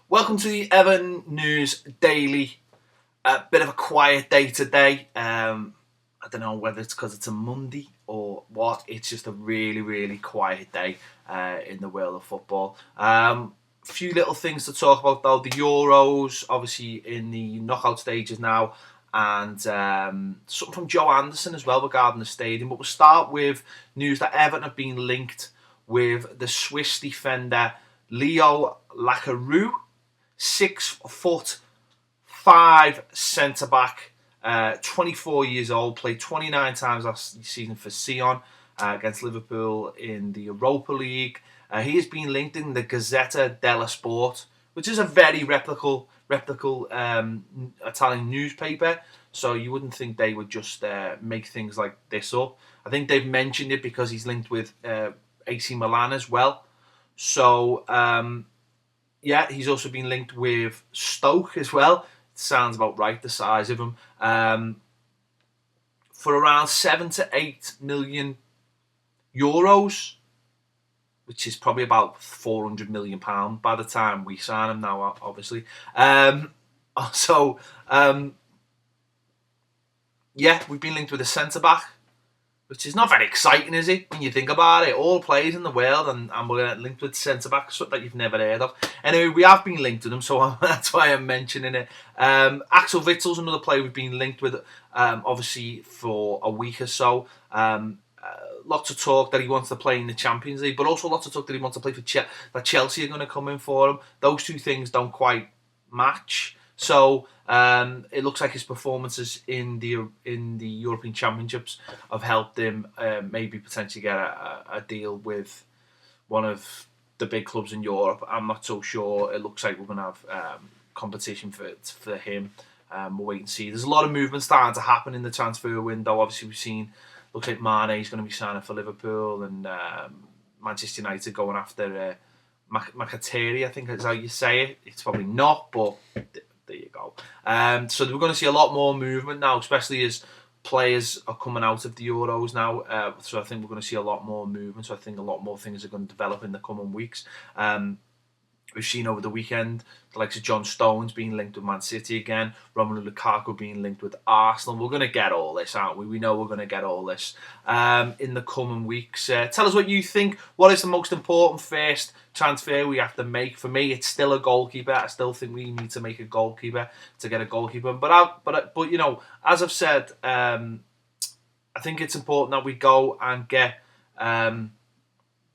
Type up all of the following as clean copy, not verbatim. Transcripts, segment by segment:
Welcome to the Everton News Daily. A bit of a quiet day today. I don't know whether it's because it's a Monday or what. It's just a really, really quiet day in the world of football. A few little things to talk about though. The Euros, obviously in the knockout stages now, and something from Joe Anderson as well regarding the stadium. But we'll start with news that Everton have been linked with the Swiss defender Leo Lacroix, 6'5" centre back, 24 years old, played 29 times last season for Sion against Liverpool in the Europa League. He has been linked in the Gazzetta dello Sport, which is a very reputable Italian newspaper. So you wouldn't think they would just make things like this up. I think they've mentioned it because he's linked with AC Milan as well. So yeah, he's also been linked with Stoke as well. It sounds about right, the size of him. For around 7 to 8 million euros, which is probably about £400 million by the time we sign him now, obviously. Yeah, we've been linked with a centre-back, which is not very exciting, is it? When you think about it, all players in the world, and we're linked with centre-backs that you've never heard of. Anyway, we have been linked with them, so that's why I'm mentioning it. Axel Witsel's another player we've been linked with, obviously, for a week or so. Lots of talk that he wants to play in the Champions League, but also lots of talk that he wants to play for that Chelsea are going to come in for him. Those two things don't quite match. So it looks like his performances in the European Championships have helped him maybe potentially get a deal with one of the big clubs in Europe. I'm not so sure. It looks like we're going to have competition for him. We'll wait and see. There's a lot of movement starting to happen in the transfer window. Obviously, we've seen, looks like Mane is going to be signing for Liverpool, and Manchester United going after Mkhitaryan, I think is how you say it. It's probably not, but there you go. So we're going to see a lot more movement now, especially as players are coming out of the Euros now. So I think we're going to see a lot more movement. So I think a lot more things are going to develop in the coming weeks. We've seen over the weekend the likes of John Stones being linked with Man City again, Romelu Lukaku being linked with Arsenal. We're going to get all this, aren't we? We know we're going to get all this in the coming weeks. Tell us what you think. What is the most important first transfer we have to make? For me, it's still a goalkeeper. I still think we need to make a goalkeeper to get a goalkeeper. But you know, as I've said, I think it's important that we go and get a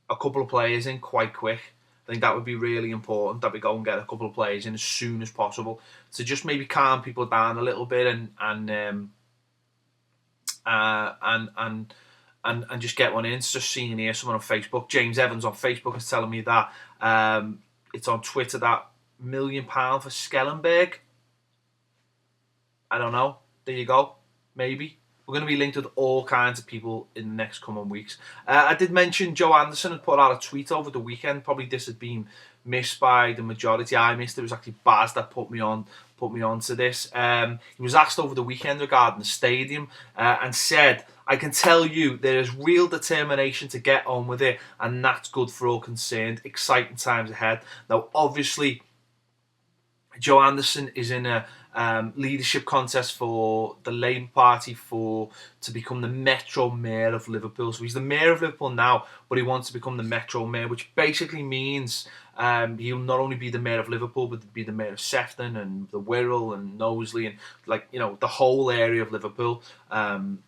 couple of players in quite quick. I think that would be really important, that we go and get a couple of players in as soon as possible to just maybe calm people down a little bit and just get one in. It's just seeing here someone on Facebook, James Evans on Facebook, is telling me that it's on Twitter that £1 million for Schellenberg. I don't know. There you go. Maybe. We're going to be linked with all kinds of people in the next coming weeks. I did mention Joe Anderson had put out a tweet over the weekend. Probably this had been missed by the majority. I missed it. It was actually Baz that put me on to this. He was asked over the weekend regarding the stadium and said, "I can tell you there is real determination to get on with it, and that's good for all concerned. Exciting times ahead." Now, obviously, Joe Anderson is in a leadership contest for the Labour Party to become the Metro Mayor of Liverpool. So he's the Mayor of Liverpool now, but he wants to become the Metro Mayor, which basically means he'll not only be the Mayor of Liverpool, but be the Mayor of Sefton and the Wirral and Knowsley and, like, you know, the whole area of Liverpool.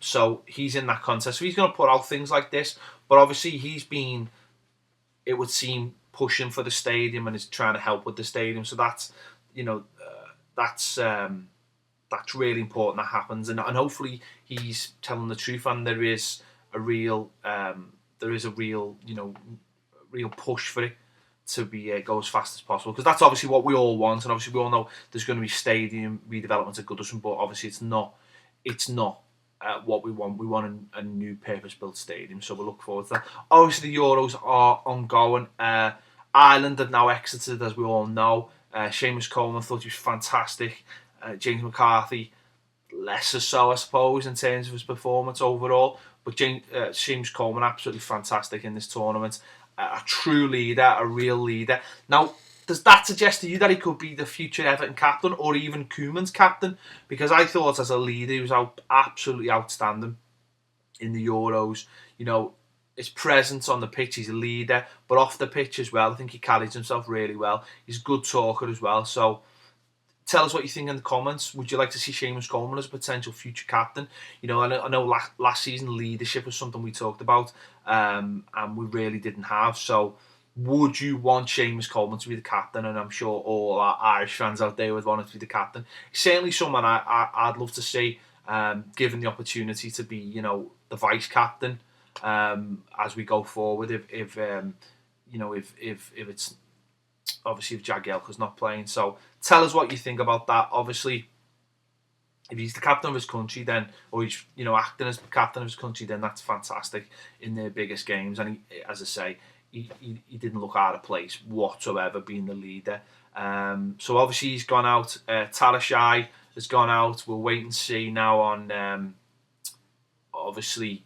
So he's in that contest. So he's going to put out things like this, but obviously he's been, it would seem, pushing for the stadium and is trying to help with the stadium. So that's, you know, that's really important that happens, and hopefully he's telling the truth, and there is a real you know, real push for it to be go as fast as possible, because that's obviously what we all want, and obviously we all know there's going to be stadium redevelopment at Goodison, but obviously it's not what we want. We want a new purpose-built stadium, so we'll look forward to that. Obviously the Euros are ongoing. Ireland have now exited, as we all know. Seamus Coleman thought he was fantastic. James McCarthy, lesser so, I suppose, in terms of his performance overall. But Seamus Coleman, absolutely fantastic in this tournament. A true leader, a real leader. Now, does that suggest to you that he could be the future Everton captain or even Koeman's captain? Because I thought as a leader he was absolutely outstanding in the Euros. You know, his presence on the pitch, he's a leader, but off the pitch as well, I think he carries himself really well. He's a good talker as well. So tell us what you think in the comments. Would you like to see Seamus Coleman as a potential future captain? You know, I know last season leadership was something we talked about, and we really didn't have. So would you want Seamus Coleman to be the captain? And I'm sure all our Irish fans out there would want him to be the captain. Certainly someone I'd love to see given the opportunity to be, you know, the vice captain as we go forward. If it's obviously if Jagielka's not playing. So tell us what you think about that. Obviously, if he's the captain of his country, then, or he's, you know, acting as the captain of his country, then that's fantastic in their biggest games. And he, as I say, he didn't look out of place whatsoever being the leader. So obviously he's gone out. Tarashai has gone out. We'll wait and see now on obviously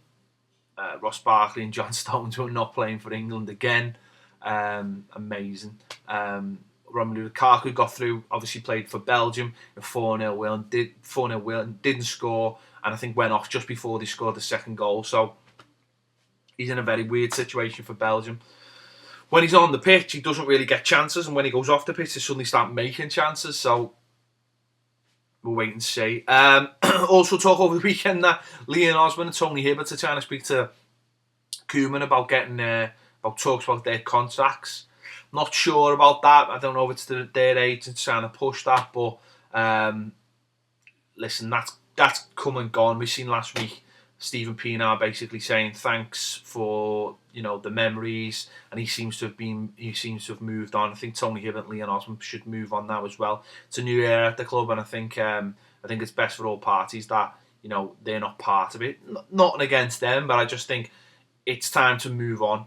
Ross Barkley and John Stones, who are not playing for England again. Amazing. Romelu Lukaku got through, obviously played for Belgium, a 4-0 win, didn't score, and I think went off just before they scored the second goal. So he's in a very weird situation for Belgium. When he's on the pitch, he doesn't really get chances, and when he goes off the pitch, they suddenly start making chances. So we'll wait and see. Also talk over the weekend that Leon Osman and Tony Hibbert are trying to speak to Koeman about getting about talks about their contracts. Not sure about that. I don't know if it's their agents trying to push that, but listen, that's come and gone. We've seen last week Stephen Pienaar basically saying thanks for, you know, the memories, and he seems to have moved on. I think Tony Hibbert and Leon Osman should move on now as well. It's a new era at the club, and I think it's best for all parties that, you know, they're not part of it. Nothing against them, but I just think it's time to move on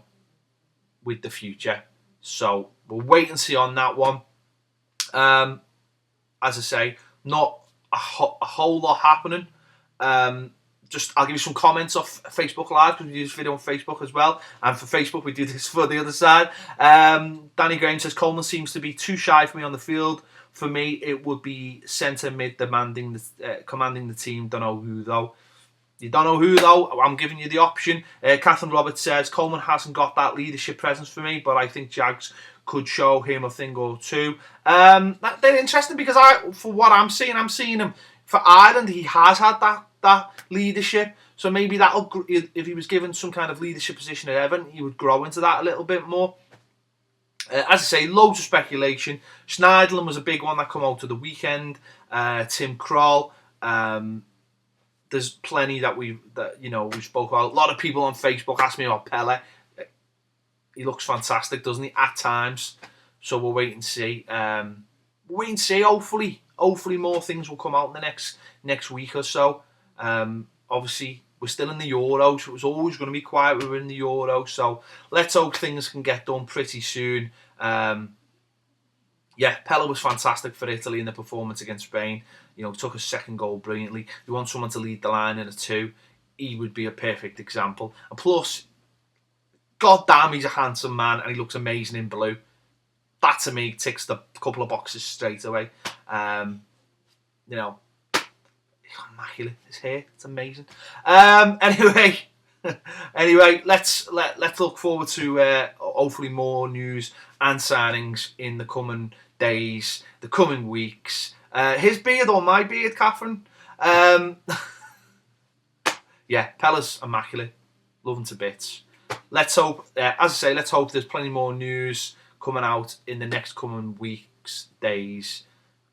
with the future. So we'll wait and see on that one. As I say, not a whole lot happening. I'll give you some comments off Facebook Live, because we do this video on Facebook as well. And for Facebook, we do this for the other side. Danny Graham says, Coleman seems to be too shy for me on the field. For me, it would be centre mid commanding the team. Don't know who though. You don't know who though? I'm giving you the option. Catherine Roberts says, Coleman hasn't got that leadership presence for me, but I think Jags could show him a thing or two. They're interesting because for what I'm seeing him for Ireland. He has had that leadership, so maybe if he was given some kind of leadership position at Everton, he would grow into that a little bit more. As I say, loads of speculation. Schneiderlin was a big one that came out to the weekend. Tim Krul. There's plenty that we spoke about. A lot of people on Facebook asked me about Pele. He looks fantastic, doesn't he? At times. So we'll wait and see. Hopefully more things will come out in the next week or so. Obviously, we're still in the Euros. So it was always going to be quiet. We were in the Euros. So let's hope things can get done pretty soon. Pele was fantastic for Italy in the performance against Spain. You know, took a second goal brilliantly. You want someone to lead the line in a 2, he would be a perfect example. And plus, god damn, he's a handsome man and he looks amazing in blue. That to me ticks the couple of boxes straight away. You know, immaculate, his hair, it's amazing. Anyway, let's look forward to hopefully more news and signings in the coming days, the coming weeks. His beard or my beard, Catherine? Pele's immaculate. Love him to bits. Let's hope, as I say, let's hope there's plenty more news coming out in the next coming weeks, days,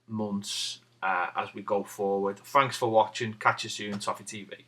months, as we go forward. Thanks for watching. Catch you soon, Toffee TV.